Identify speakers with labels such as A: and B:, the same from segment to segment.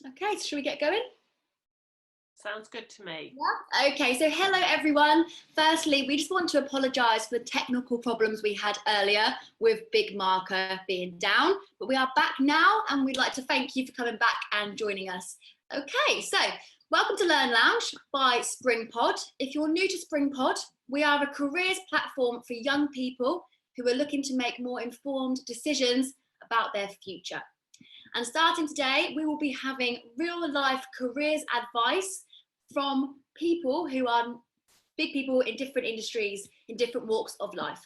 A: Okay, so should we get going?
B: Sounds good to me.
A: Yeah. Okay, so hello everyone. Firstly, we just want to apologise for the technical problems we had earlier with Big Marker being down, but we are back now and we'd like to thank you for coming back and joining us. Okay, so welcome to Learn Lounge by Springpod. If you're new to Springpod, we are a careers platform for young people who are looking to make more informed decisions about their future. And starting today, we will be having real life careers advice from people who are big people in different industries, in different walks of life.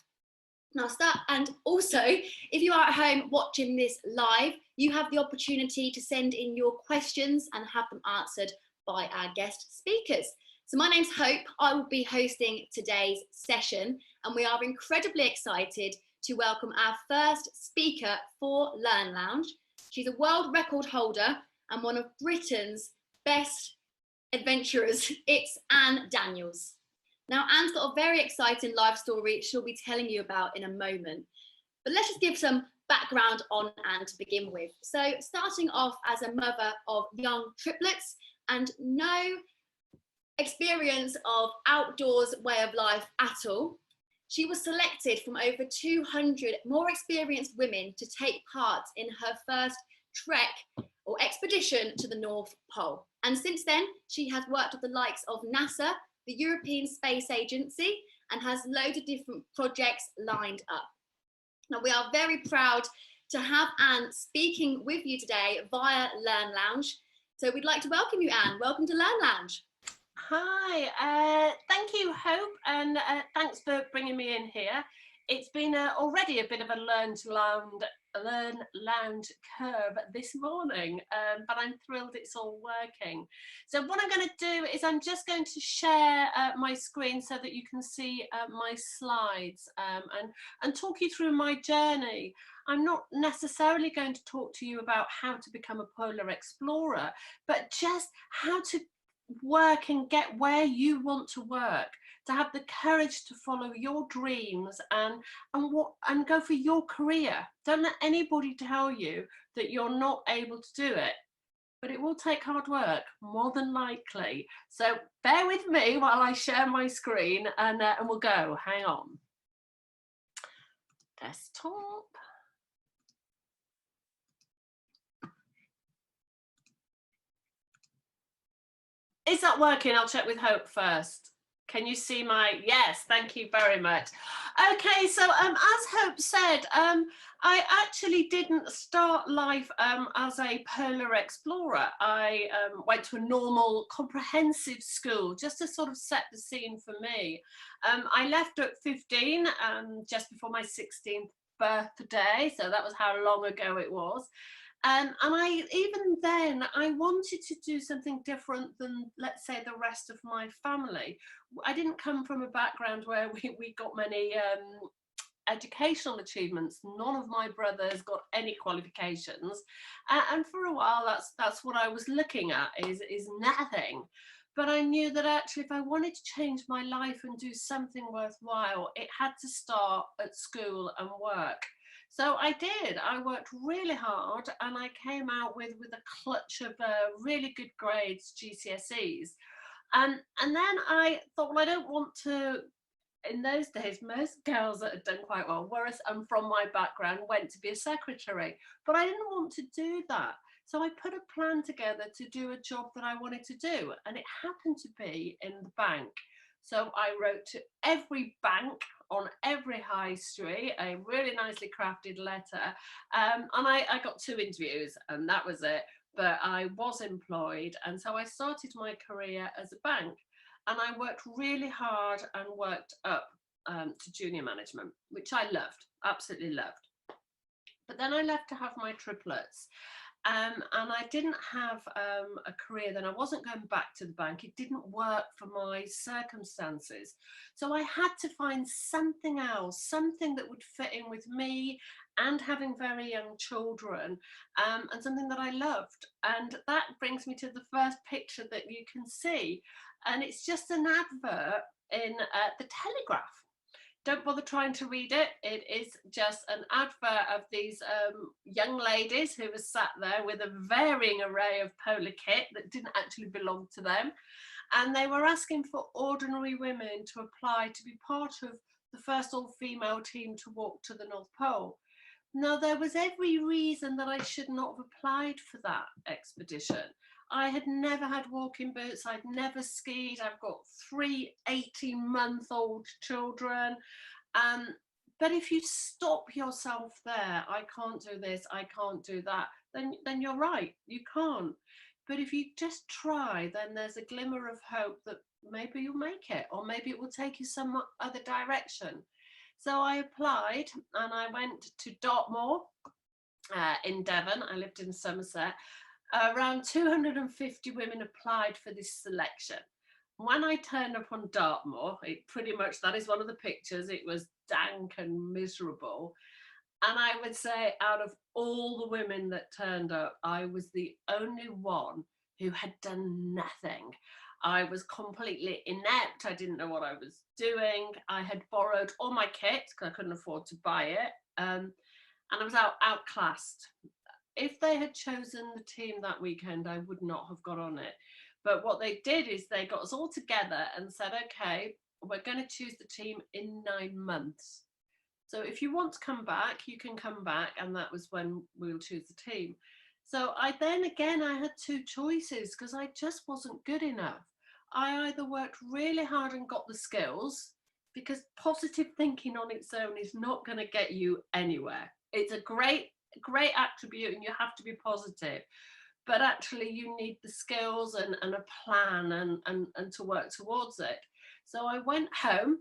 A: Now and also, if you are at home watching this live, you have the opportunity to send in your questions and have them answered by our guest speakers. So my name's Hope, I will be hosting today's session, and we are incredibly excited to welcome our first speaker for Learn Lounge. She's a world record holder and one of Britain's best adventurers. It's Anne Daniels. Now, Anne's got a very exciting life story she'll be telling you about in a moment. But let's just give some background on Anne to begin with. So, starting off as a mother of young triplets and no experience of outdoors way of life at all, she was selected from over 200 more experienced women to take part in her first trek or expedition to the North Pole. And since then, she has worked with the likes of NASA, the European Space Agency, and has loads of different projects lined up. Now, we are very proud to have Anne speaking with you today via Learn Lounge. So we'd like to welcome you, Anne. Welcome to Learn Lounge.
B: Hi, thank you, Hope, and thanks for bringing me in here. It's been already a bit of a learn lounge curve this morning, but I'm thrilled it's all working. So what I'm going to do is I'm just going to share my screen so that you can see my slides and talk you through my journey. I'm not necessarily going to talk to you about how to become a polar explorer, but just how to work and get where you want to work, to have the courage to follow your dreams and go for your career. Don't let anybody tell you that you're not able to do it, but it will take hard work, more than likely. So bear with me while I share my screen and we'll go. Hang on. Desktop. Is that working? I'll check with Hope first. Can you see my, yes, thank you very much. Okay, so as Hope said, I actually didn't start life as a polar explorer. I went to a normal comprehensive school just to sort of set the scene for me. I left at 15, just before my 16th birthday, so that was how long ago it was. And even then, I wanted to do something different than, let's say, the rest of my family. I didn't come from a background where we got many educational achievements. None of my brothers got any qualifications. And for a while, that's what I was looking at, is nothing. But I knew that actually, if I wanted to change my life and do something worthwhile, it had to start at school and work. So I did. I worked really hard and I came out with a clutch of really good grades, GCSEs. And then I thought, well, I don't want to, in those days, most girls that had done quite well, whereas I'm from my background, went to be a secretary. But I didn't want to do that. So I put a plan together to do a job that I wanted to do. And it happened to be in the bank. So I wrote to every bank on every high street, a really nicely crafted letter, and I got 2 interviews and that was it, but I was employed, and so I started my career as a bank, and I worked really hard and worked up to junior management, which I loved, absolutely loved. But then I left to have my triplets. And I didn't have a career then. I wasn't going back to the bank. It didn't work for my circumstances. So I had to find something else, something that would fit in with me and having very young children, and something that I loved. And that brings me to the first picture that you can see. And it's just an advert in the Telegraph. don't bother trying to read it. It is just an advert of these young ladies who were sat there with a varying array of polo kit that didn't actually belong to them. And they were asking for ordinary women to apply to be part of the first all-female team to walk to the North Pole. Now, there was every reason that I should not have applied for that expedition. I had never had walking boots, I'd never skied, I've got 3 18-month-old children. But if you stop yourself there, I can't do this, I can't do that, then you're right, you can't. But if you just try, then there's a glimmer of hope that maybe you'll make it, or maybe it will take you some other direction. So I applied and I went to Dartmoor in Devon. I lived in Somerset. Around 250 women applied for this selection. When I turned up on Dartmoor, it pretty much, that is one of the pictures, it was dank and miserable. And I would say out of all the women that turned up, I was the only one who had done nothing. I was completely inept. I didn't know what I was doing. I had borrowed all my kit because I couldn't afford to buy it. And I was outclassed. If they had chosen the team that weekend, I would not have got on it. But what they did is they got us all together and said, okay, we're going to choose the team in 9 months. So if you want to come back, you can come back. And that was when we'll choose the team. So I had 2 choices because I just wasn't good enough. I either worked really hard and got the skills, because positive thinking on its own is not going to get you anywhere. It's a great attribute and you have to be positive. But actually you need the skills and a plan and to work towards it. So I went home.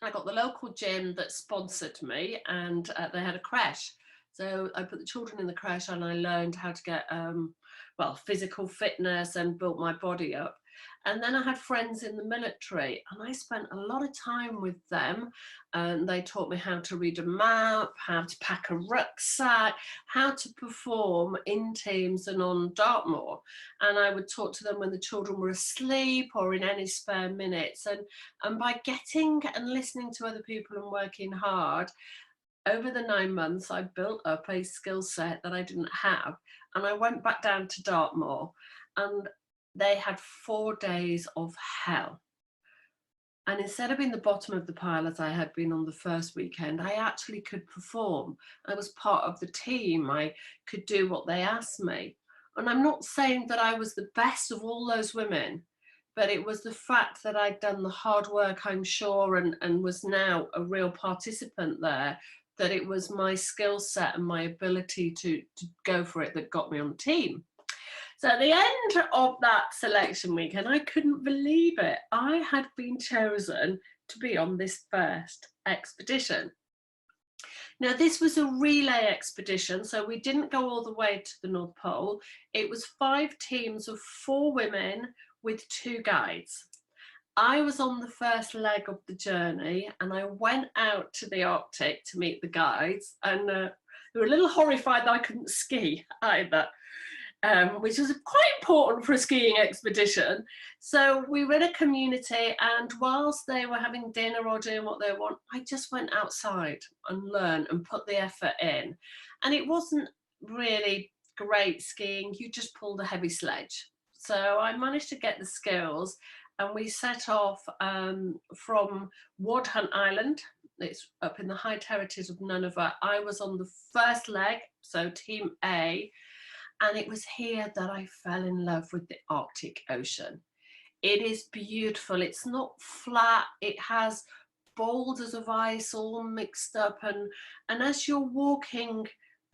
B: I got the local gym that sponsored me, and they had a creche. So I put the children in the creche and I learned how to get physical fitness and built my body up. And then I had friends in the military and I spent a lot of time with them, and they taught me how to read a map, how to pack a rucksack, how to perform in teams and on Dartmoor. And I would talk to them when the children were asleep or in any spare minutes. And by getting and listening to other people and working hard, over the 9 months, I built up a skill set that I didn't have. And I went back down to Dartmoor and they had 4 days of hell. And instead of being the bottom of the pile as I had been on the first weekend, I actually could perform. I was part of the team. I could do what they asked me. And I'm not saying that I was the best of all those women, but it was the fact that I'd done the hard work, I'm sure, and was now a real participant there, that it was my skill set and my ability to go for it that got me on the team. So at the end of that selection weekend, I couldn't believe it. I had been chosen to be on this first expedition. Now, this was a relay expedition, so we didn't go all the way to the North Pole. It was 5 teams of 4 women with 2 guides. I was on the first leg of the journey and I went out to the Arctic to meet the guides, and they were a little horrified that I couldn't ski either. Which was quite important for a skiing expedition. So we were in a community, and whilst they were having dinner or doing what they want, I just went outside and learned and put the effort in. And it wasn't really great skiing, you just pulled a heavy sledge. So I managed to get the skills, and we set off from Wadhunt Island. It's up in the high territories of Nunavut. I was on the first leg, so team A. And it was here that I fell in love with the Arctic Ocean. It is beautiful. It's not flat. It has boulders of ice all mixed up. And as you're walking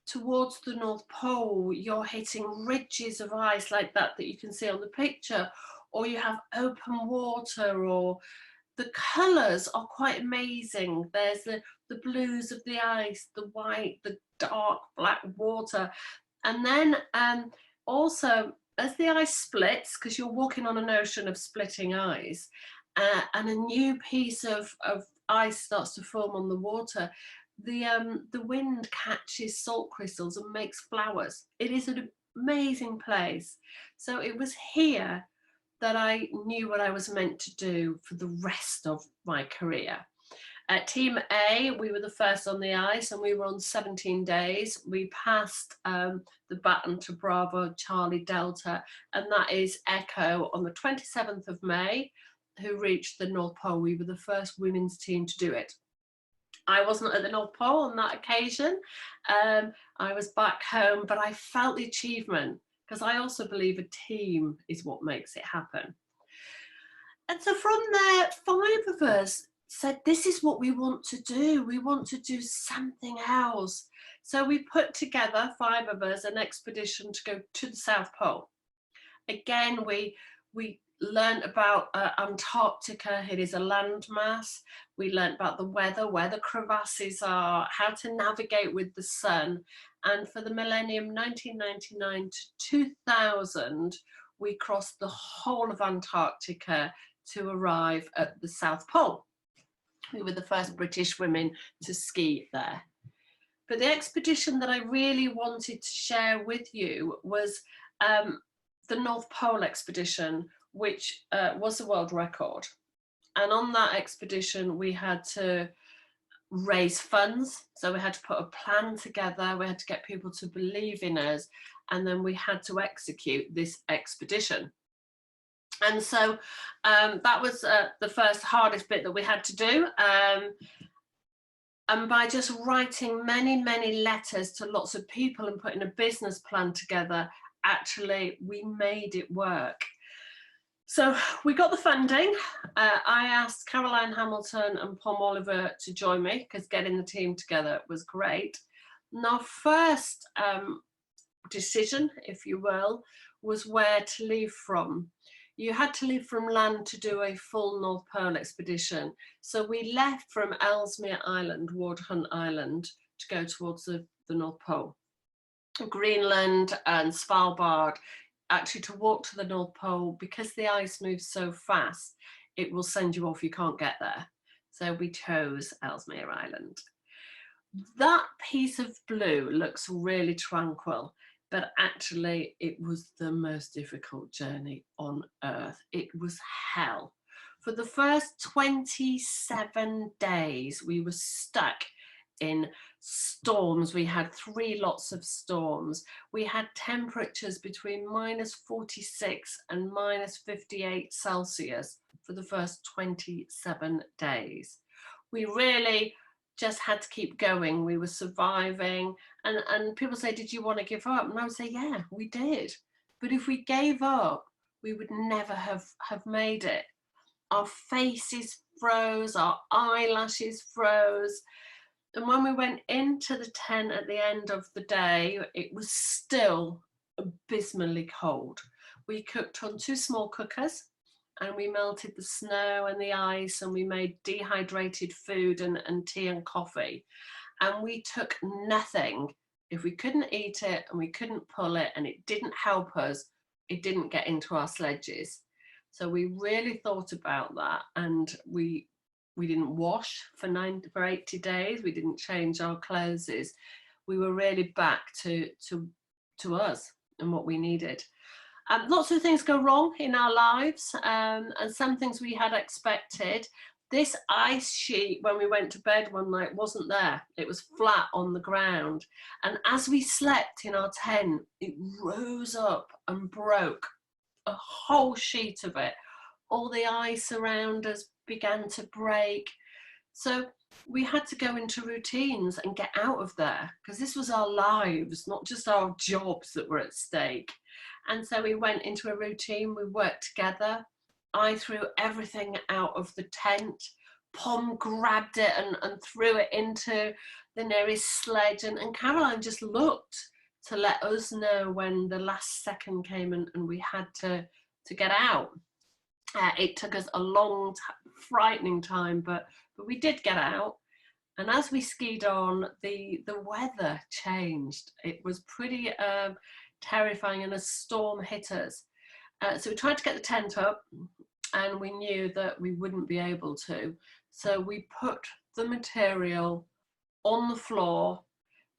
B: towards the North Pole, you're hitting ridges of ice like that you can see on the picture, or you have open water, or the colours are quite amazing. There's the blues of the ice, the white, the dark black water. And then also, as the ice splits, because you're walking on an ocean of splitting ice, and a new piece of ice starts to form on the water, the wind catches salt crystals and makes flowers. It is an amazing place. So it was here that I knew what I was meant to do for the rest of my career. Team A, we were the first on the ice and we were on 17 days. We passed the baton to Bravo Charlie Delta, and that is Echo on the 27th of May, who reached the North Pole. We were the first women's team to do it. I wasn't at the North Pole on that occasion. I was back home, but I felt the achievement because I also believe a team is what makes it happen. And so from there, 5 of us said, this is what we want to do. We want to do something else. So we put together, 5 of us, an expedition to go to the South Pole. Again, we learned about Antarctica. It is a landmass. We learned about the weather, where the crevasses are, how to navigate with the sun. And for the millennium 1999 to 2000, we crossed the whole of Antarctica to arrive at the South Pole. We were the first British women to ski there. But the expedition that I really wanted to share with you was the North Pole expedition, which was a world record. And on that expedition, we had to raise funds. So we had to put a plan together. We had to get people to believe in us. And then we had to execute this expedition. And so that was the first hardest bit that we had to do. And by just writing many, many letters to lots of people and putting a business plan together, actually, we made it work. So we got the funding. I asked Caroline Hamilton and Pom Oliver to join me because getting the team together was great. And our first decision, if you will, was where to leave from. You had to leave from land to do a full North Pole expedition. So we left from Ellesmere Island, Wardhunt Island, to go towards the North Pole. Greenland and Svalbard, actually to walk to the North Pole, because the ice moves so fast, it will send you off, you can't get there. So we chose Ellesmere Island. That piece of blue looks really tranquil, but actually it was the most difficult journey on earth. It was hell. For the first 27 days, we were stuck in storms. We had 3 lots of storms. We had temperatures between -46 and -58 Celsius for the first 27 days. We really just had to keep going. We were surviving. And people say, did you want to give up? And I would say, yeah, we did. But if we gave up, we would never have made it. Our faces froze, our eyelashes froze. And when we went into the tent at the end of the day, it was still abysmally cold. We cooked on 2 small cookers and we melted the snow and the ice, and we made dehydrated food and tea and coffee. And we took nothing. If we couldn't eat it and we couldn't pull it and it didn't help us, it didn't get into our sledges. So we really thought about that, and we didn't wash for 80 days. We didn't change our clothes. We were really back to us and what we needed. Lots of things go wrong in our lives, and some things we had expected. This ice sheet, when we went to bed one night, wasn't there. It was flat on the ground. And as we slept in our tent, it rose up and broke a whole sheet of it. All the ice around us began to break. So we had to go into routines and get out of there, because this was our lives, not just our jobs that were at stake. And so we went into a routine. We worked together. I threw everything out of the tent. Pom grabbed it and threw it into the nearest sledge. And Caroline just looked to let us know when the last second came and we had to get out. It took us a long, frightening time, but we did get out. And as we skied on, the weather changed. It was pretty terrifying, and a storm hit us. So we tried to get the tent up, and we knew that we wouldn't be able to. So we put the material on the floor,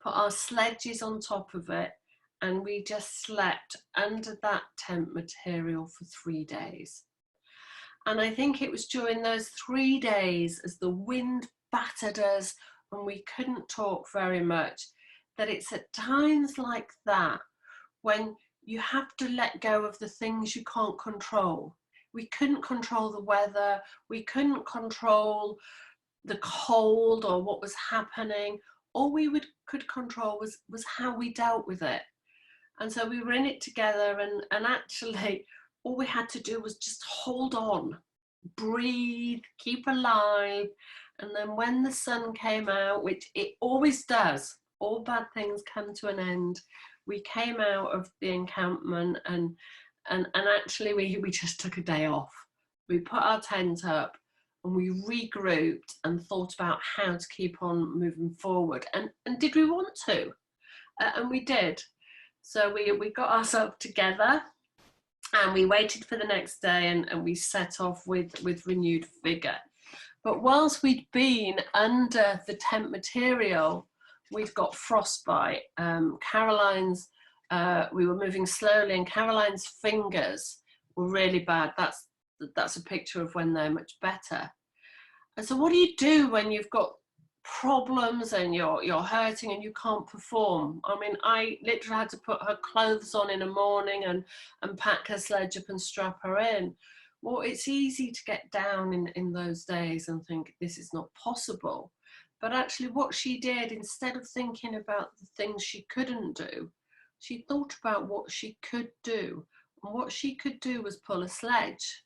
B: put our sledges on top of it, and we just slept under that tent material for 3 days. And I think it was during those 3 days, as the wind battered us and we couldn't talk very much, that it's at times like that when you have to let go of the things you can't control. We couldn't control the weather, we couldn't control the cold or what was happening. All we could control was how we dealt with it. And so we were in it together, and actually all we had to do was just hold on, breathe, keep alive. And then when the sun came out, which it always does, all bad things come to an end, we came out of the encampment and actually we just took a day off. We put our tent up and we regrouped and thought about how to keep on moving forward. And did we want to? And we did. So we got ourselves together and we waited for the next day, and we set off with renewed vigour. But whilst we'd been under the tent material, we'd got frostbite. Caroline's, we were moving slowly, and Caroline's fingers were really bad. That's a picture of when they're much better. And so what do you do when you've got problems and you're hurting and you can't perform? I mean, I literally had to put her clothes on in the morning and pack her sledge up and strap her in. Well, it's easy to get down in those days and think this is not possible. But actually what she did, instead of thinking about the things she couldn't do, she thought about what she could do. And what she could do was pull a sledge.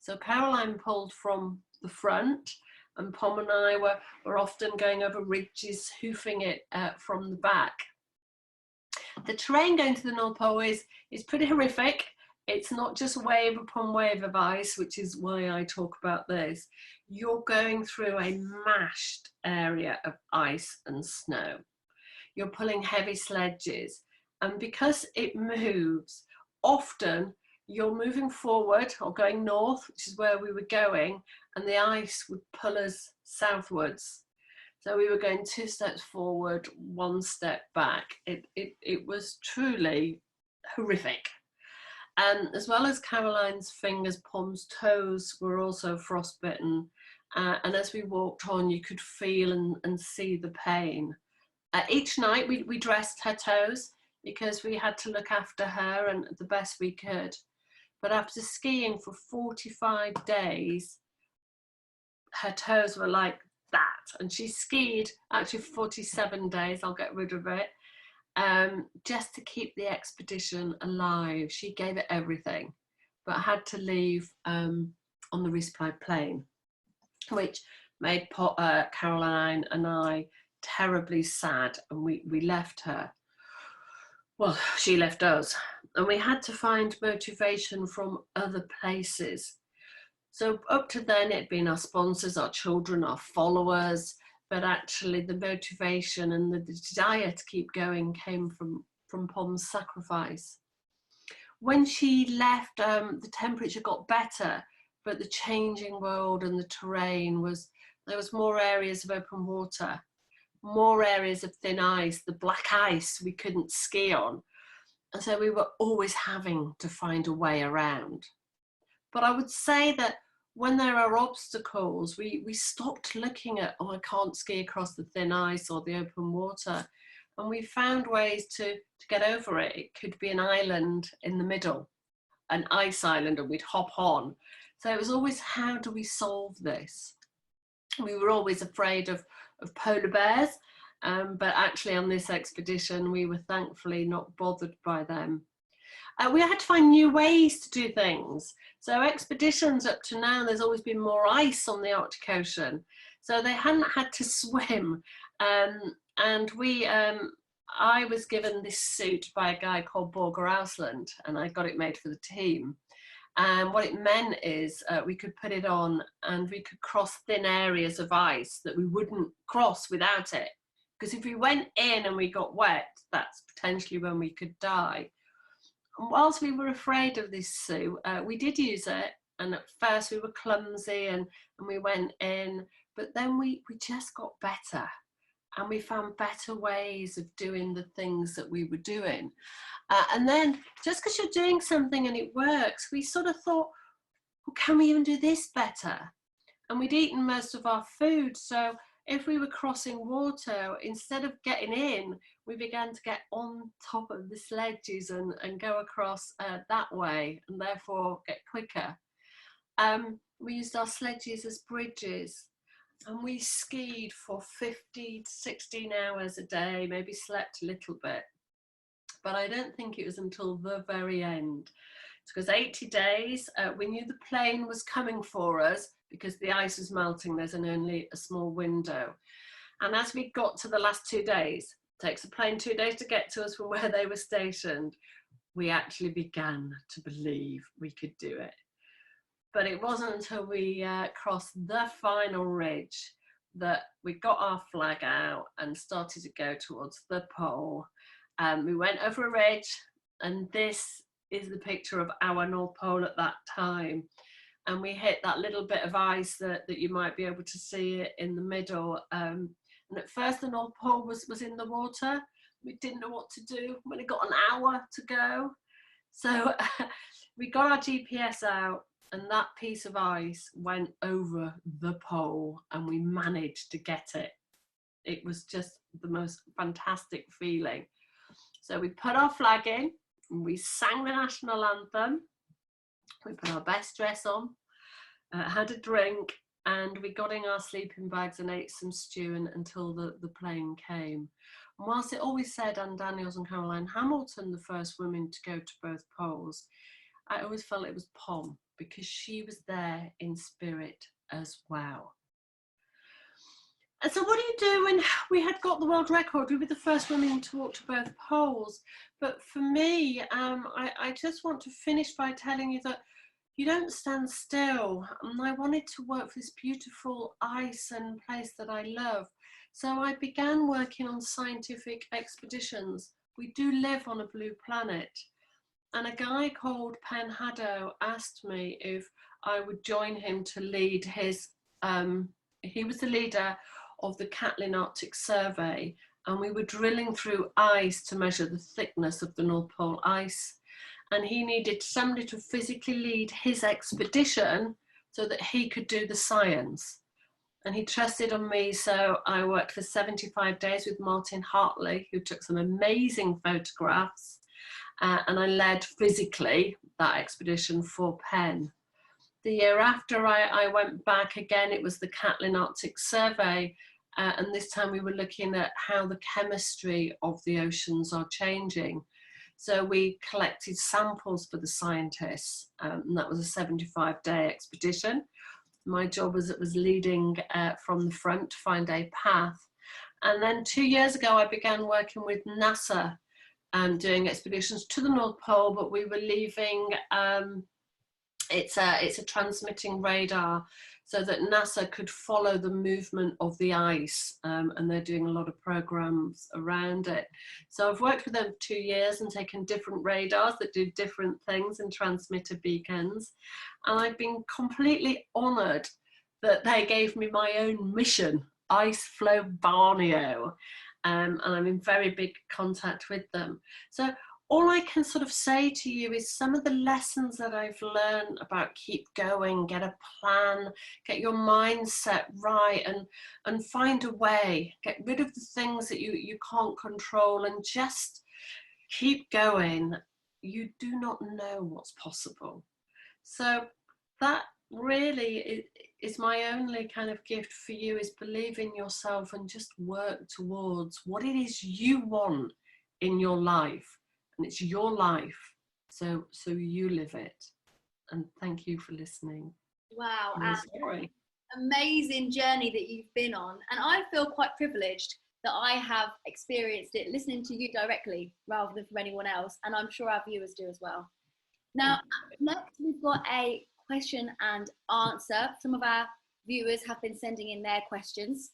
B: So Caroline pulled from the front, and Pom and I were often going over ridges, hoofing it from the back. The terrain going to the North Pole is pretty horrific. It's not just wave upon wave of ice, which is why I talk about this. You're going through a mashed area of ice and snow. You're pulling heavy sledges, and because it moves, often you're moving forward or going north, which is where we were going, and the ice would pull us southwards. So we were going 2 steps forward, 1 step back. It was truly horrific. And as well as Caroline's fingers, Pom's toes were also frostbitten. And as we walked on, you could feel and see the pain. Each night we dressed her toes because we had to look after her and the best we could. But after skiing for 45 days, her toes were like that. And she skied actually 47 days, I'll get rid of it, just to keep the expedition alive. She gave it everything, but had to leave on the resupply plane, which made Caroline and I terribly sad, and we left her. Well, she left us, and we had to find motivation from other places. So up to then, it'd been our sponsors, our children, our followers, but actually the motivation and the desire to keep going came from Pom's sacrifice. When she left, the temperature got better, but the changing world and the terrain there was more areas of open water, more areas of thin ice, the black ice we couldn't ski on. And so we were always having to find a way around. But I would say that when there are obstacles, we stopped looking at, oh, I can't ski across the thin ice or the open water. And we found ways to get over it. It could be an island in the middle, an ice island, and we'd hop on. So it was always, how do we solve this? We were always afraid of polar bears, but actually on this expedition, we were thankfully not bothered by them. We had to find new ways to do things. So expeditions up to now, there's always been more ice on the Arctic Ocean. So they hadn't had to swim. And I was given this suit by a guy called Borger Ausland, and I got it made for the team. And what it meant is we could put it on and we could cross thin areas of ice that we wouldn't cross without it. Because if we went in and we got wet, that's potentially when we could die. And whilst we were afraid of this suit, we did use it. And at first we were clumsy and we went in, but then we just got better. And we found better ways of doing the things that we were doing. And then just because you're doing something and it works, we sort of thought, well, can we even do this better? And we'd eaten most of our food. So if we were crossing water, instead of getting in, we began to get on top of the sledges and go across that way, and therefore get quicker. We used our sledges as bridges, and we skied for 15 to 16 hours a day, maybe slept a little bit. But I don't think it was until the very end. Because 80 days, we knew the plane was coming for us because the ice was melting, there's only a small window. And as we got to the last 2 days, it takes a plane 2 days to get to us from where they were stationed, we actually began to believe we could do it. But it wasn't until we crossed the final ridge that we got our flag out and started to go towards the pole. We went over a ridge, and this is the picture of our North Pole at that time. And we hit that little bit of ice that you might be able to see it in the middle. And at first the North Pole was in the water. We didn't know what to do. We only got an hour to go. So we got our GPS out, and that piece of ice went over the pole, and we managed to get it. It was just the most fantastic feeling. So we put our flag in, and we sang the national anthem. We put our best dress on, had a drink, and we got in our sleeping bags and ate some stew until the plane came. And whilst it always said Anne Daniels and Caroline Hamilton, the first women to go to both poles, I always felt it was Pom, because she was there in spirit as well. And so what do you do when we had got the world record? We were the first women to walk to both poles. But for me, I just want to finish by telling you that you don't stand still. And I wanted to work for this beautiful ice and place that I love. So I began working on scientific expeditions. We do live on a blue planet. And a guy called Pen Haddo asked me if I would join him to lead his, he was the leader of the Catlin Arctic Survey, and we were drilling through ice to measure the thickness of the North Pole ice. And he needed somebody to physically lead his expedition so that he could do the science. And he trusted on me, so I worked for 75 days with Martin Hartley, who took some amazing photographs, and I led physically that expedition for Penn. The year after I went back again, it was the Catlin Arctic Survey, and this time we were looking at how the chemistry of the oceans are changing. So we collected samples for the scientists, and that was a 75-day expedition. My job was leading from the front to find a path. And then 2 years ago, I began working with NASA, doing expeditions to the North Pole, but we were leaving, it's a transmitting radar so that NASA could follow the movement of the ice, and they're doing a lot of programs around it. So I've worked with them for 2 years and taken different radars that do different things and transmitter beacons. And I've been completely honored that they gave me my own mission, Ice Flow Borneo. And I'm in very big contact with them. So all I can sort of say to you is some of the lessons that I've learned about keep going, get a plan, get your mindset right, and find a way, get rid of the things that you can't control, and just keep going. You do not know what's possible. So that really is my only kind of gift for you, is believe in yourself and just work towards what it is you want in your life. And it's your life, so you live it. And thank you for listening.
A: Wow,
B: Sorry.
A: Amazing journey that you've been on, and I feel quite privileged that I have experienced it listening to you directly rather than from anyone else, and I'm sure our viewers do as well. Now, next we've got a question and answer. Some of our viewers have been sending in their questions.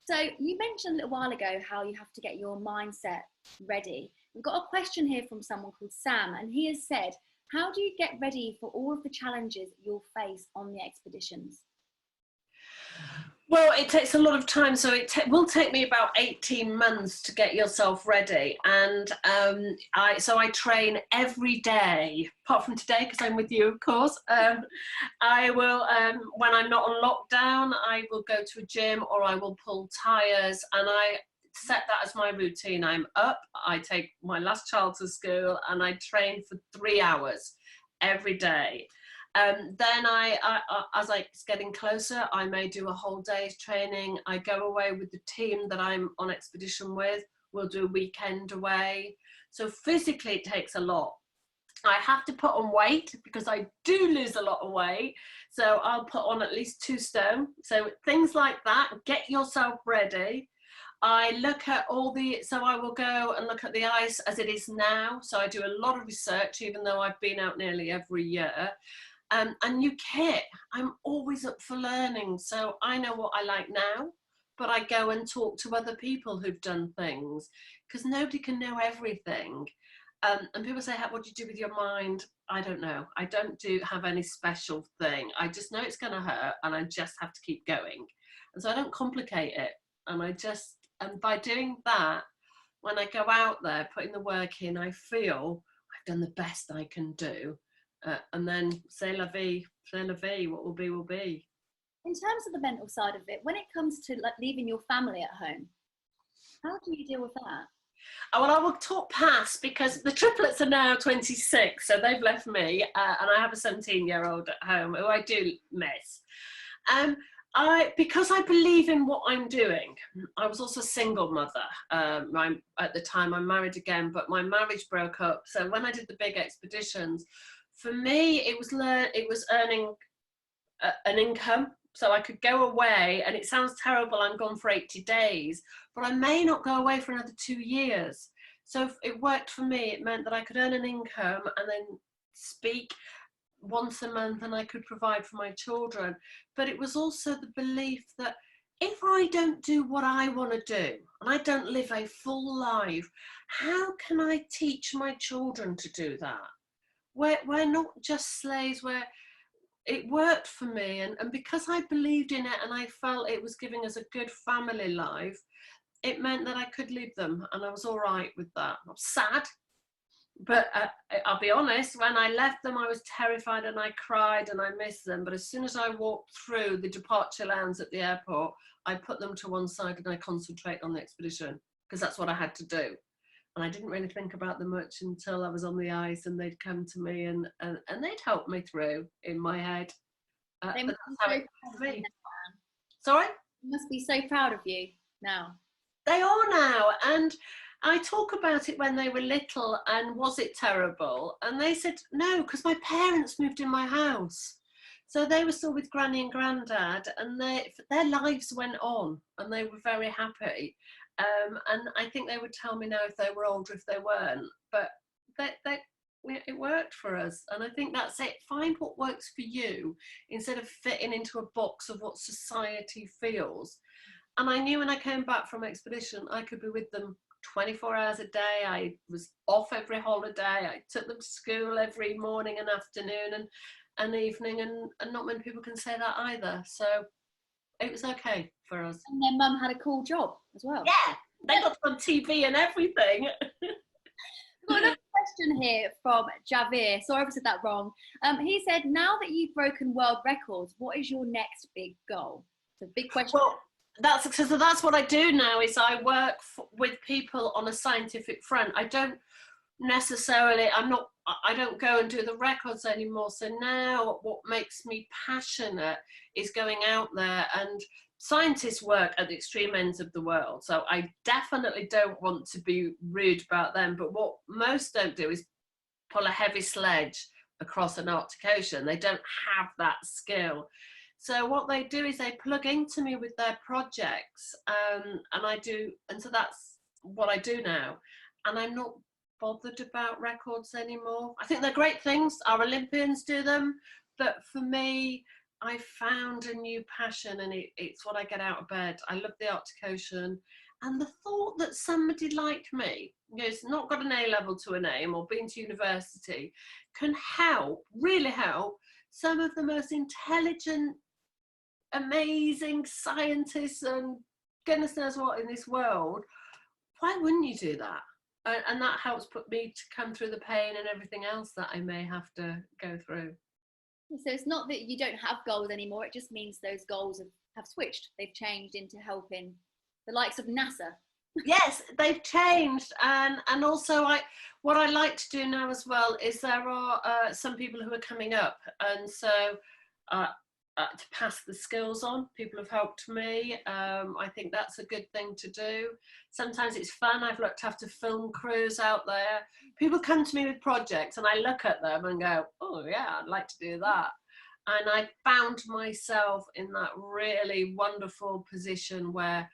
A: So you mentioned a little while ago how you have to get your mindset ready. We've got a question here from someone called Sam, and he has said, how do you get ready for all of the challenges you'll face on the expeditions?
B: Well, it takes a lot of time, so it will take me about 18 months to get yourself ready. And I train every day, apart from today, because I'm with you, of course. I will, when I'm not on lockdown, I will go to a gym or I will pull tires, and I set that as my routine. I'm up, I take my last child to school, and I train for 3 hours every day. Then as it's getting closer, I may do a whole day's training. I go away with the team that I'm on expedition with. We'll do a weekend away. So physically it takes a lot. I have to put on weight because I do lose a lot of weight. So I'll put on at least 2 stone. So things like that, get yourself ready. I look at so I will go and look at the ice as it is now. So I do a lot of research, even though I've been out nearly every year. And new kit, I'm always up for learning. So I know what I like now, but I go and talk to other people who've done things, because nobody can know everything. And people say, what do you do with your mind? I don't know. I don't have any special thing. I just know it's going to hurt, and I just have to keep going. And so I don't complicate it. And by doing that, when I go out there, putting the work in, I feel I've done the best I can do. And then c'est la vie, what will be, will be.
A: In terms of the mental side of it, when it comes to like leaving your family at home, how do you deal with that?
B: Oh, well, I will talk past, because the triplets are now 26, so they've left me, and I have a 17-year-old at home who I do miss. Because I believe in what I'm doing. I was also a single mother. At the time, I'm married again, but my marriage broke up. So when I did the big expeditions, for me, it was earning an income, so I could go away. And it sounds terrible, I'm gone for 80 days, but I may not go away for another 2 years. So if it worked for me. It meant that I could earn an income and then speak once a month, and I could provide for my children. But it was also the belief that if I don't do what I want to do, and I don't live a full life, how can I teach my children to do that? We're not just slaves. It worked for me, and because I believed in it and I felt it was giving us a good family life, it meant that I could leave them, and I was all right with that. I was sad, but I'll be honest, when I left them, I was terrified and I cried and I missed them. But as soon as I walked through the departure lounge at the airport, I put them to one side and I concentrate on the expedition, because that's what I had to do. And I didn't really think about them much until I was on the ice, and they'd come to me and they'd help me through in my head.
A: They must be so proud of you now.
B: Sorry?
A: They must be so proud of you now.
B: They are now. And I talk about it when they were little, and was it terrible? And they said, no, because my parents moved in my house. So they were still with Granny and Grandad, and their lives went on, and they were very happy. And I think they would tell me now if they were older, if they weren't. But it worked for us. And I think that's it. Find what works for you instead of fitting into a box of what society feels. And I knew when I came back from expedition, I could be with them 24 hours a day. I was off every holiday. I took them to school every morning and afternoon and evening. And not many people can say that either. So it was okay for us.
A: And their mum had a cool job as well.
B: Yeah, they got on TV and everything.
A: I've got another question here from Javier. Sorry if I said that wrong. He said, now that you've broken world records, what is your next big goal? It's a big question.
B: Well, that's what I do now, is I work with people on a scientific front. I don't go and do the records anymore. So now what makes me passionate is going out there, and scientists work at the extreme ends of the world. So I definitely don't want to be rude about them. But what most don't do is pull a heavy sledge across an Arctic Ocean. They don't have that skill. So what they do is they plug into me with their projects, and so that's what I do now. And I'm not bothered about records anymore. I think they're great things. Our Olympians do them, but for me, I found a new passion, and it's what I get out of bed. I love the Arctic Ocean, and the thought that somebody like me, who's not got an A level to a name or been to university, can really help some of the most intelligent amazing scientists and goodness knows what in this world, why wouldn't you do that? And that helps put me to come through the pain and everything else that I may have to go through.
A: So it's not that you don't have goals anymore, it just means those goals have switched. They've changed into helping the likes of NASA.
B: Yes, they've changed, and also what I like to do now as well is there are some people who are coming up, and so to pass the skills on, people have helped me. I think that's a good thing to do. Sometimes it's fun. I've looked after film crews out there. People come to me with projects and I look at them and go, oh yeah, I'd like to do that. And I found myself in that really wonderful position where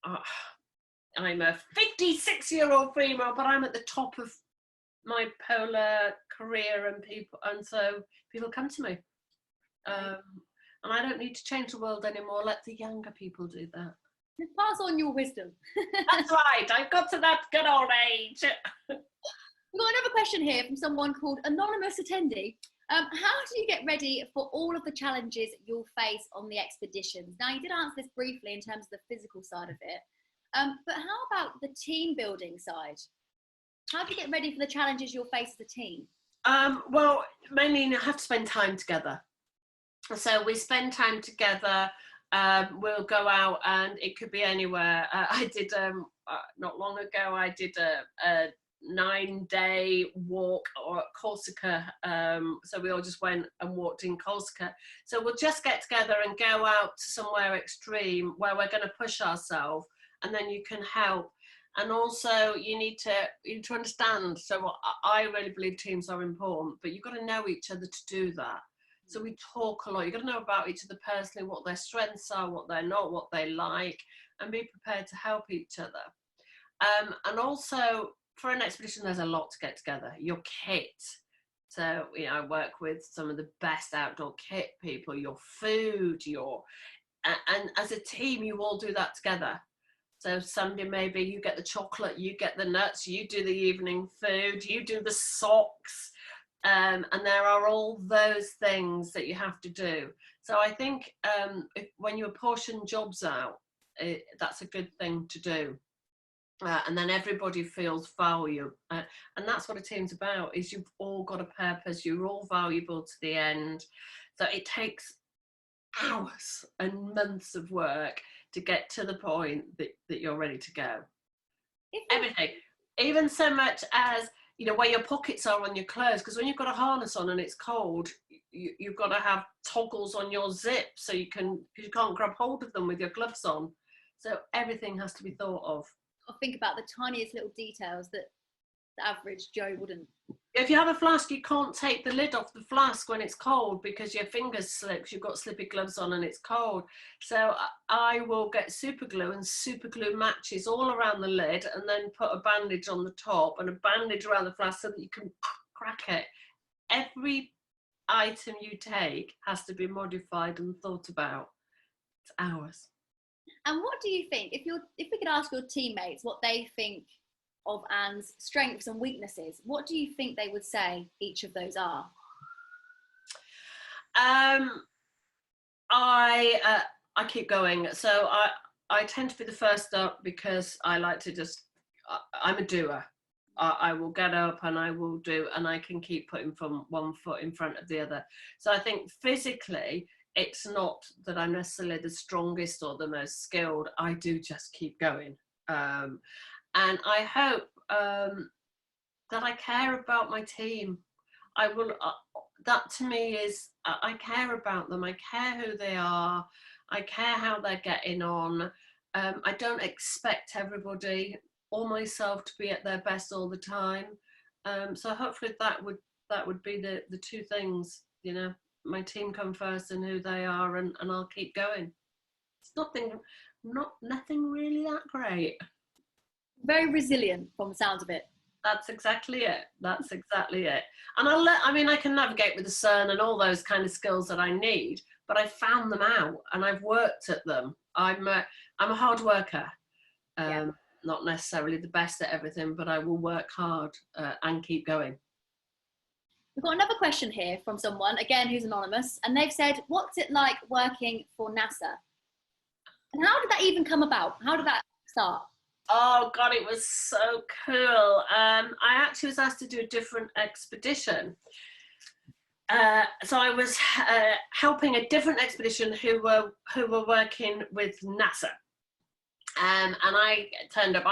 B: I'm a 56-year-old female, but I'm at the top of my polar career, and so people come to me. And I don't need to change the world anymore. Let the younger people do that.
A: Pass on your wisdom.
B: That's right. I've got to that good old age.
A: We've got another question here from someone called Anonymous Attendee. How do you get ready for all of the challenges you'll face on the expeditions? Now, you did answer this briefly in terms of the physical side of it, but how about the team building side? How do you get ready for the challenges you'll face as a team?
B: Well, mainly you have to spend time together. So we spend time together. We'll go out, and it could be anywhere. I did not long ago. I did a 9-day walk or Corsica. So we all just went and walked in Corsica. So we'll just get together and go out to somewhere extreme where we're going to push ourselves, and then you can help. And also you need to understand. So I really believe teams are important, but you've got to know each other to do that. So we talk a lot. You've got to know about each other personally, what their strengths are, what they're not, what they like, and be prepared to help each other. And also, for an expedition, there's a lot to get together. Your kit. So, I work with some of the best outdoor kit people, your food, and as a team, you all do that together. So Sunday, maybe you get the chocolate, you get the nuts, you do the evening food, you do the socks. And there are all those things that you have to do. So I think when you apportion jobs out, that's a good thing to do. And then everybody feels value. And that's what a team's about, is you've all got a purpose, you're all valuable to the end. So it takes hours and months of work to get to the point that you're ready to go. Everything, even so much as where your pockets are on your clothes, because when you've got a harness on and it's cold, you've got to have toggles on your zip so you can't grab hold of them with your gloves on. So everything has to be thought of.
A: Or think about the tiniest little details that the average Joe wouldn't.
B: If you have a flask, you can't take the lid off the flask when it's cold because your fingers slip. You've got slippy gloves on and it's cold. So I will get super glue and super glue matches all around the lid, and then put a bandage on the top and a bandage around the flask so that you can crack it. Every item you take has to be modified and thought about. It's ours.
A: And what do you think, if we could ask your teammates what they think of Anne's strengths and weaknesses, what do you think they would say each of those are?
B: I keep going. So I tend to be the first up because I like to I'm a doer. I will get up and I will do, and I can keep putting from one foot in front of the other. So I think physically, it's not that I'm necessarily the strongest or the most skilled. I do just keep going. And I hope that I care about my team. I will. That to me is, I care about them. I care who they are. I care how they're getting on. I don't expect everybody or myself to be at their best all the time. So hopefully that would be the two things. My team come first and who they are, and I'll keep going. It's nothing really that great.
A: Very resilient from the sound of it.
B: That's exactly it. And I can navigate with the sun and all those kind of skills that I need, but I found them out and I've worked at them. I'm a hard worker. Not necessarily the best at everything, but I will work hard and keep going.
A: We've got another question here from someone, again, who's anonymous, and they've said, what's it like working for NASA? And how did that even come about? How did that start?
B: Oh God, it was so cool. I actually was asked to do a different expedition. So I was helping a different expedition who were working with NASA. And I turned up.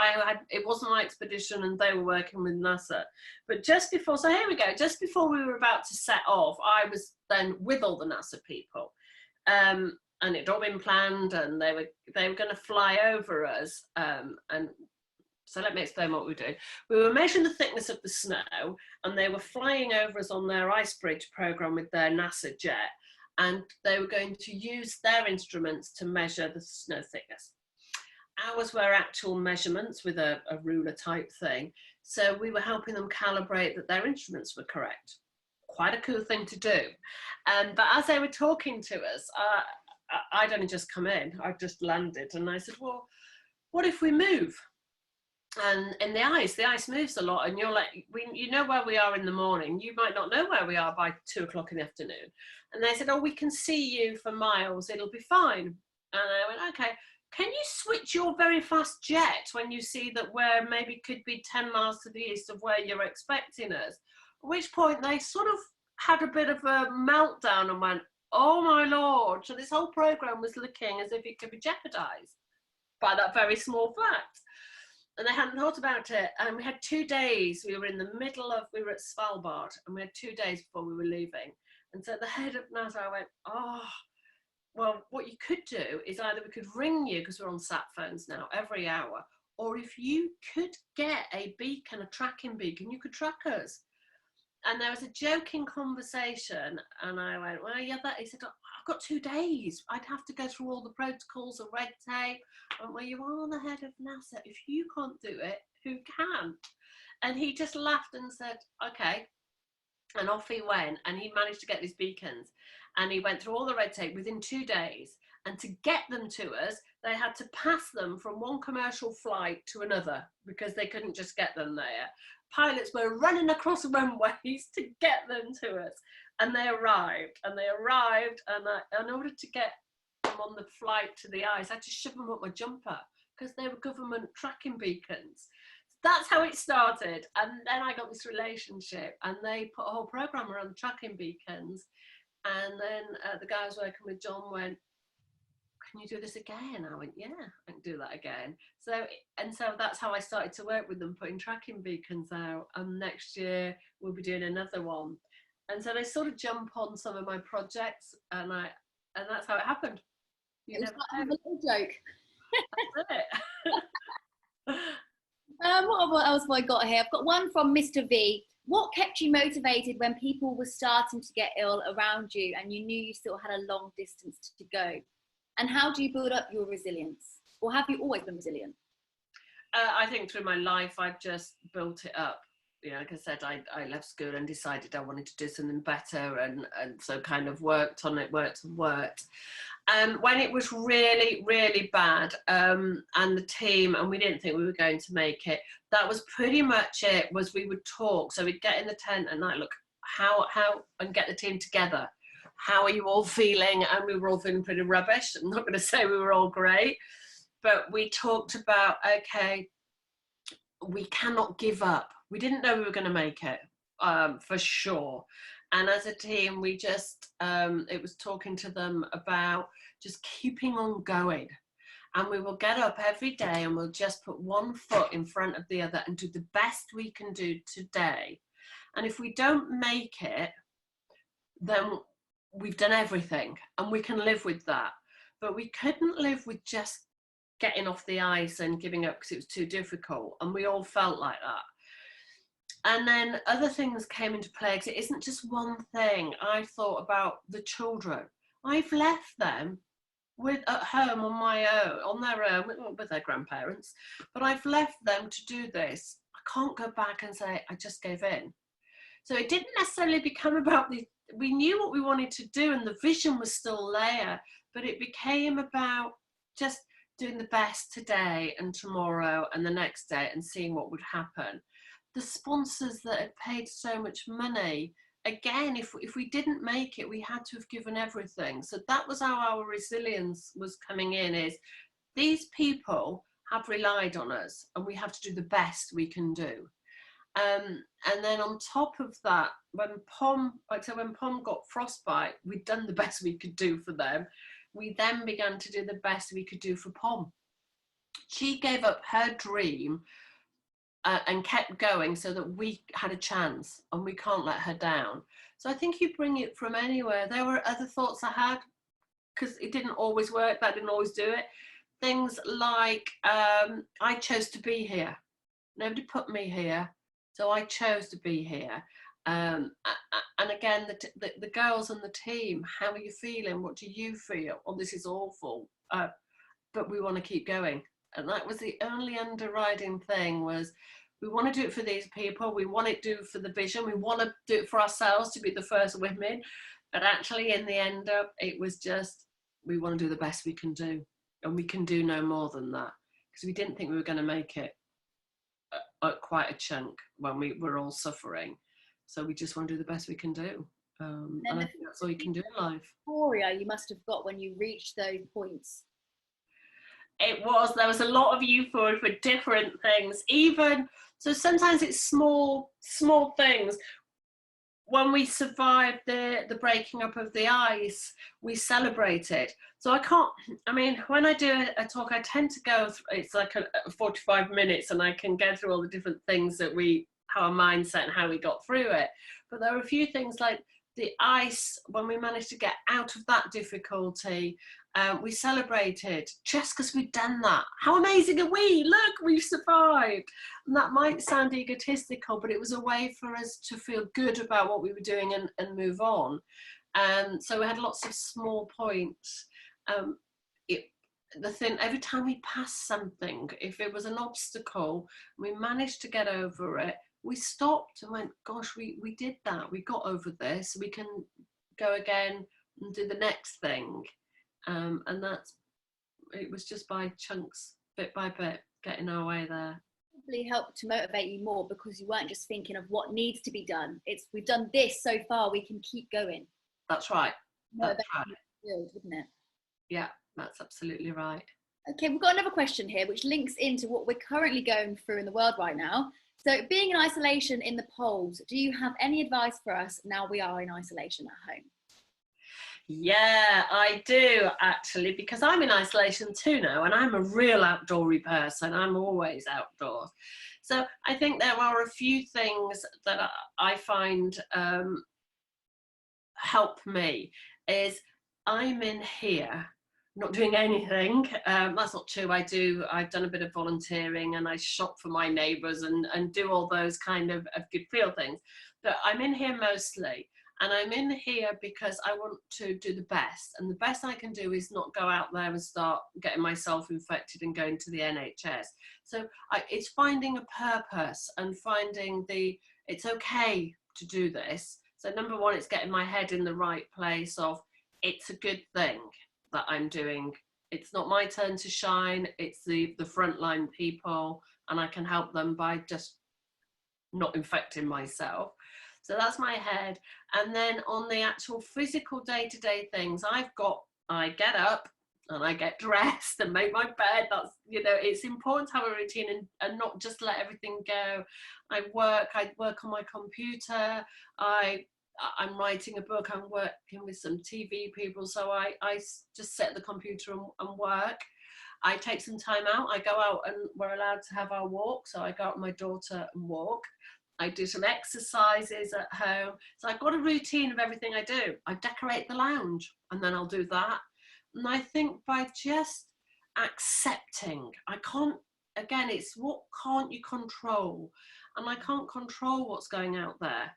B: It wasn't my expedition, and they were working with NASA. But just before, so here we go. Just before we were about to set off, I was then with all the NASA people, and it'd all been planned, and they were going to fly over us. And so let me explain what we were doing. We were measuring the thickness of the snow, and they were flying over us on their ice bridge program with their NASA jet, and they were going to use their instruments to measure the snow thickness. Ours were actual measurements with a ruler type thing. So we were helping them calibrate that their instruments were correct. Quite a cool thing to do. But as they were talking to us, I'd only just come in, I'd just landed, and I said, well, what if we move? And in the ice moves a lot, and you're like, you know where we are in the morning, you might not know where we are by 2 o'clock in the afternoon. And they said, oh, we can see you for miles, it'll be fine. And I went, okay. Can you switch your very fast jet when you see that we're maybe could be 10 miles to the east of where you're expecting us? At which point they sort of had a bit of a meltdown and went, oh my Lord. So this whole program was looking as if it could be jeopardized by that very small fact. And they hadn't thought about it. And we had 2 days. We were at Svalbard, and we had 2 days before we were leaving. And so the head of NASA went, oh, well, what you could do is either we could ring you, because we're on sat phones now, every hour, or if you could get a beacon, a tracking beacon, you could track us. And there was a joking conversation, and I went, well, yeah, he said, I've got 2 days. I'd have to go through all the protocols and red tape. I went, well, you are the head of NASA. If you can't do it, who can? And he just laughed and said, okay. And off he went, and he managed to get these beacons, and he went through all the red tape within 2 days. And to get them to us, they had to pass them from one commercial flight to another, because they couldn't just get them there. Pilots were running across runways to get them to us, and they arrived. And in order to get them on the flight to the ice, I had to shove them up my jumper, because they were government tracking beacons. That's how it started. And then I got this relationship, and they put a whole program around the tracking beacons. And then the guy I was working with, John, went, can you do this again? I went, yeah, I can do that again. So that's how I started to work with them, putting tracking beacons out. And next year we'll be doing another one. And so they sort of jump on some of my projects, and that's how it happened.
A: It was a little joke.
B: That's it.
A: What else have I got here? I've got one from Mr. V. What kept you motivated when people were starting to get ill around you and you knew you still had a long distance to go? And how do you build up your resilience? Or have you always been resilient?
B: I think through my life, I've just built it up. You know, like I said, I left school and decided I wanted to do something better, and so kind of worked on it, worked. When it was really, really bad, and the team, and we didn't think we were going to make it, that was pretty much it. Was we would talk, so we'd get in the tent at night, look, how and get the team together. How are you all feeling? And we were all feeling pretty rubbish. I'm not going to say we were all great, but we talked about, okay, we cannot give up. We didn't know we were going to make it, for sure. And as a team, we just, it was talking to them about just keeping on going. And we will get up every day and we'll just put one foot in front of the other and do the best we can do today. And if we don't make it, then we've done everything and we can live with that. But we couldn't live with just getting off the ice and giving up because it was too difficult. And we all felt like that. And then other things came into play, because it isn't just one thing. I thought about the children. I've left them at home on my own, on their own, with their grandparents, but I've left them to do this. I can't go back and say, I just gave in. So it didn't necessarily become about we knew what we wanted to do and the vision was still there, but it became about just doing the best today and tomorrow and the next day and seeing what would happen. The sponsors that had paid so much money again, if we didn't make it, we had to have given everything. So that was how our resilience was coming in, is these people have relied on us and we have to do the best we can do. And then on top of that, when Pom got frostbite, we'd done the best we could do for them. We then began to do the best we could do for Pom. She gave up her dream and kept going so that we had a chance, and we can't let her down. So I think you bring it from anywhere. There were other thoughts I had, because it didn't always work, that didn't always do it. Things like, I chose to be here. Nobody put me here, so I chose to be here. And again, the girls on the team, how are you feeling? What do you feel? Oh, this is awful, but we want to keep going. And that was the only underriding thing, was we want to do it for these people. We want to do it for the vision. We want to do it for ourselves, to be the first women. But actually, in the end up, it was just, we want to do the best we can do. And we can do no more than that. Because we didn't think we were going to make it quite a chunk when we were all suffering. So we just want to do the best we can do. And I think that's all you can do in life.
A: Euphoria you must have got when you reached those points.
B: There was a lot of euphoria for different things. Even, so sometimes it's small things. When we survived the breaking up of the ice, we celebrated. So when I do a talk, I tend to go, it's like a 45 minutes, and I can go through all the different things that our mindset and how we got through it. But there are a few things like the ice, when we managed to get out of that difficulty, we celebrated just because we'd done that. How amazing are we? Look, we've survived. And that might sound egotistical, but it was a way for us to feel good about what we were doing and move on. So we had lots of small points. Every time we passed something, if it was an obstacle, we managed to get over it, we stopped and went, gosh, we did that. We got over this. We can go again and do the next thing. And it was just by chunks, bit by bit, getting our way there.
A: Probably helped to motivate you more, because you weren't just thinking of what needs to be done. It's, we've done this so far, we can keep going.
B: That's right. That's right.
A: Good, wouldn't it?
B: Yeah, that's absolutely right.
A: Okay, we've got another question here, which links into what we're currently going through in the world right now. So, being in isolation in the poles, do you have any advice for us now we are in isolation at home?
B: Yeah, I do, actually, because I'm in isolation too now, and I'm a real outdoorsy person. I'm always outdoors. So I think there are a few things that I find help me. Is I'm in here not doing anything. That's not true. I've done a bit of volunteering, and I shop for my neighbours and do all those kind of good feel things. But I'm in here mostly. And I'm in here because I want to do the best. And the best I can do is not go out there and start getting myself infected and going to the NHS. So it's finding a purpose and finding it's okay to do this. So number one, it's getting my head in the right place of, it's a good thing that I'm doing. It's not my turn to shine. It's the frontline people, and I can help them by just not infecting myself. So that's my head. And then on the actual physical day-to-day things, I get up and I get dressed and make my bed. That's, it's important to have a routine and not just let everything go. I work on my computer. I'm writing a book. I'm working with some TV people. So I just set the computer and work. I take some time out. I go out, and we're allowed to have our walk. So I go out with my daughter and walk. I do some exercises at home. So I've got a routine of everything I do. I decorate the lounge, and then I'll do that. And I think by just accepting, it's what can't you control? And I can't control what's going out there,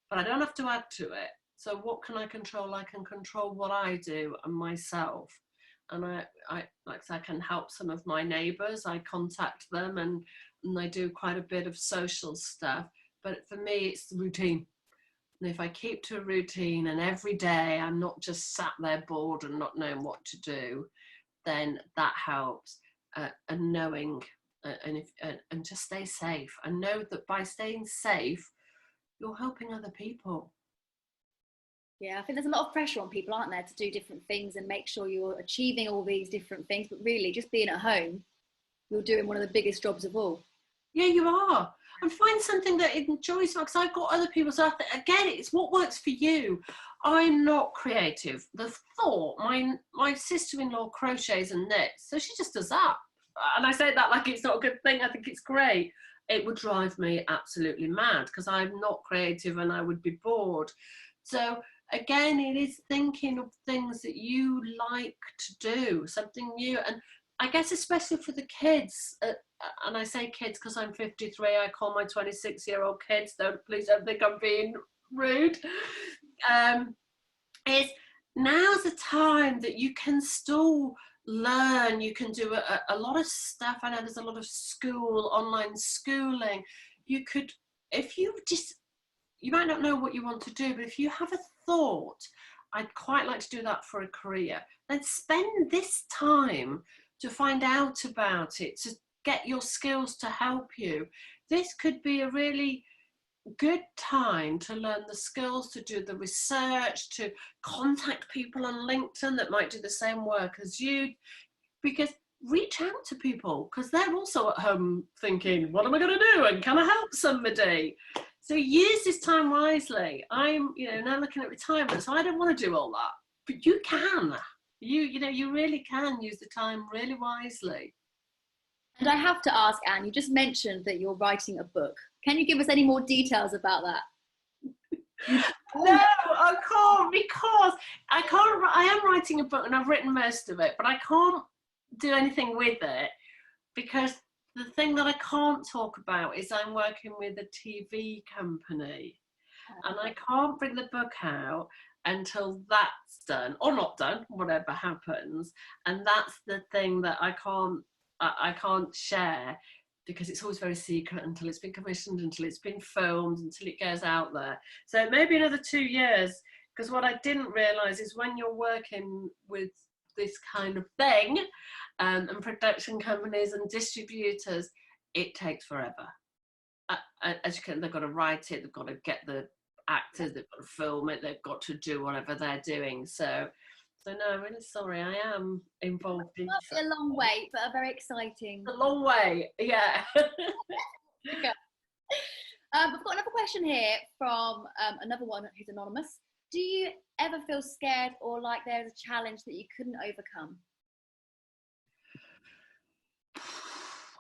B: but I don't have to add to it. So what can I control? I can control what I do and myself. And I can help some of my neighbours. I contact them and I do quite a bit of social stuff. But for me, it's the routine. And if I keep to a routine and every day I'm not just sat there bored and not knowing what to do, then that helps. And knowing and just stay safe. And know that by staying safe, you're helping other people.
A: Yeah, I think there's a lot of pressure on people, aren't there, to do different things and make sure you're achieving all these different things. But really, just being at home, you're doing one of the biggest jobs of all.
B: Yeah, you are. And find something that enjoys, because I've got other people. So again, it's what works for you. I'm not creative. The thought, my sister-in-law crochets and knits, so she just does that. And I say that like it's not a good thing. I think it's great. It would drive me absolutely mad because I'm not creative and I would be bored. So again, it is thinking of things that you like to do, something new. And I guess especially for the kids, and I say kids because I'm 53, I call my 26-year-old kids, please don't think I'm being rude, is now's the time that you can still learn, you can do a lot of stuff. I know there's a lot of online schooling. You could, if you just, you might not know what you want to do, but if you have a thought, I'd quite like to do that for a career, then spend this time to find out about it, to get your skills to help you. This could be a really good time to learn the skills, to do the research, to contact people on LinkedIn that might do the same work as you, because reach out to people because they're also at home thinking, what am I going to do and can I help somebody? So use this time wisely. I'm, now looking at retirement, so I don't want to do all that, but you can. You really can use the time really wisely.
A: And I have to ask, Anne, you just mentioned that you're writing a book. Can you give us any more details about that?
B: No, I can't, because I am writing a book and I've written most of it, but I can't do anything with it because the thing that I can't talk about is I'm working with a TV company and I can't bring the book out until that's done or not done, whatever happens. And that's the thing that I can't share because it's always very secret until it's been commissioned, until it's been filmed, until it goes out there. So maybe another 2 years, because what I didn't realise is when you're working with this kind of thing and production companies and distributors, it takes forever. As you can, they've got to write it, they've got to get the actors, they've got to film it, they've got to do whatever they're doing. So no, I'm really sorry. I am involved in.
A: It might be a long wait, but a very exciting.
B: A long way, yeah.
A: Okay. I've got another question here from another one who's anonymous. Do you ever feel scared or like there's a challenge that you couldn't overcome?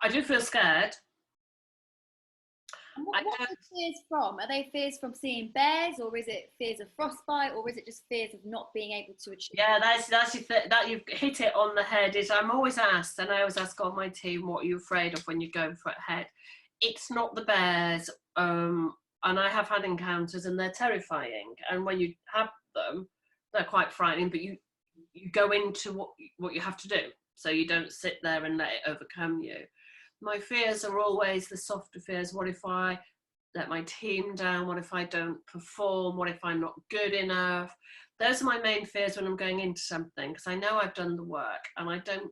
B: I do feel scared.
A: And what are the fears from? Are they fears from seeing bears, or is it fears of frostbite, or is it just fears of not being able to achieve?
B: Yeah, that's that you've hit it on the head. Is I'm always asked, and I always ask on my team, what are you afraid of when you're going for a head? It's not the bears, and I have had encounters, and they're terrifying. And when you have them, they're quite frightening. But you go into what you have to do, so you don't sit there and let it overcome you. My fears are always the softer fears. What if I let my team down? What if I don't perform? What if I'm not good enough? Those are my main fears when I'm going into something, because I know I've done the work and I don't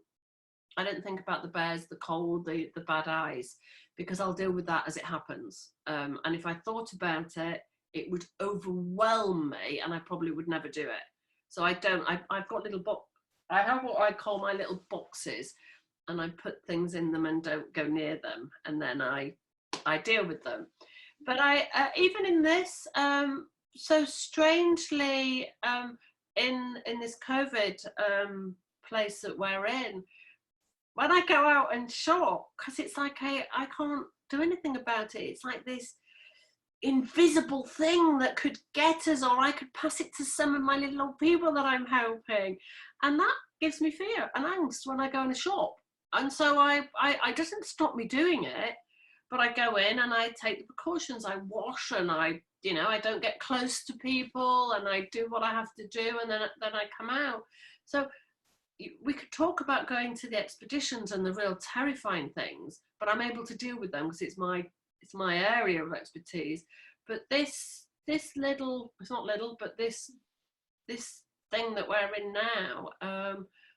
B: think about the bears, the cold, the bad eyes, because I'll deal with that as it happens. And if I thought about it, it would overwhelm me and I probably would never do it. So I've got I have what I call my little boxes, and I put things in them and don't go near them, and then I deal with them. But I even in this, so strangely, in this COVID place that we're in, when I go out and shop, because it's like I can't do anything about it. It's like this invisible thing that could get us, or I could pass it to some of my little people that I'm helping, and that gives me fear and angst when I go in a shop. And so I doesn't stop me doing it, but I go in and I take the precautions. I wash and I don't get close to people, and I do what I have to do, and then I come out. So we could talk about going to the expeditions and the real terrifying things, but I'm able to deal with them because it's my area of expertise. But this little, it's not little, but this thing that we're in now,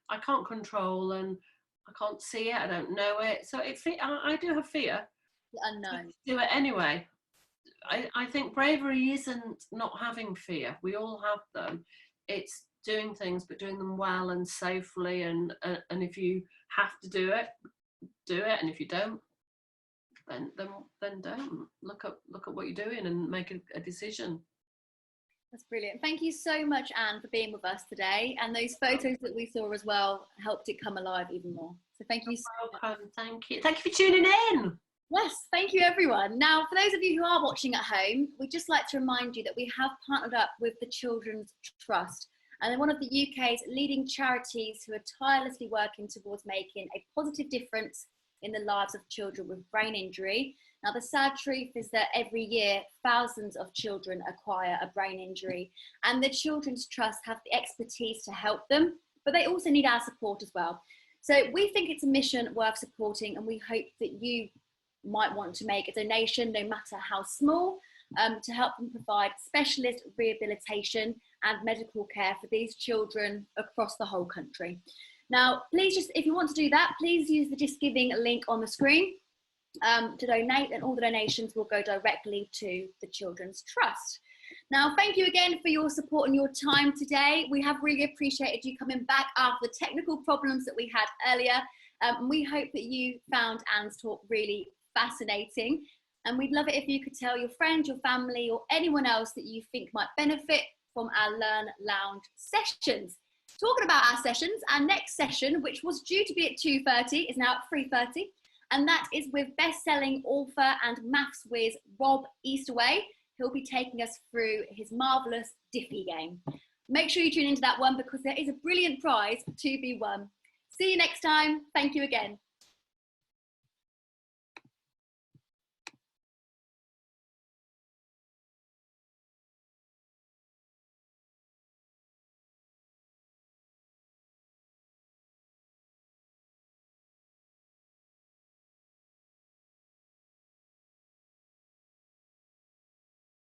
B: I can't control, and I can't see it, I don't know it. So I do have fear.
A: The unknown.
B: Do it anyway. I think bravery isn't not having fear. We all have them. It's doing things, but doing them well and safely. And if you have to do it, do it. And if you don't, then don't. Look at what you're doing and make a decision.
A: That's brilliant. Thank you so much, Anne, for being with us today. And those photos that we saw as well helped it come alive even more. So thank you so much.
B: Thank you. Thank you for tuning in.
A: Yes, thank you everyone. Now, for those of you who are watching at home, we'd just like to remind you that we have partnered up with the Children's Trust, and they're one of the UK's leading charities who are tirelessly working towards making a positive difference in the lives of children with brain injury. Now, the sad truth is that every year, thousands of children acquire a brain injury, and the Children's Trust have the expertise to help them, but they also need our support as well. So we think it's a mission worth supporting, and we hope that you might want to make a donation, no matter how small, to help them provide specialist rehabilitation and medical care for these children across the whole country. Now, please just, if you want to do that, please use the Just Giving link on the screen to donate, and all the donations will go directly to the Children's Trust. Now, thank you again for your support and your time today. We have really appreciated you coming back after the technical problems that we had earlier. And we hope that you found Anne's talk really fascinating. And we'd love it if you could tell your friends, your family, or anyone else that you think might benefit from our Learn Lounge sessions. Talking about our sessions, our next session, which was due to be at 2:30, is now at 3:30. And that is with best-selling author and maths whiz Rob Easterway. He'll be taking us through his marvellous Diffie game. Make sure you tune into that one because there is a brilliant prize to be won. See you next time. Thank you again.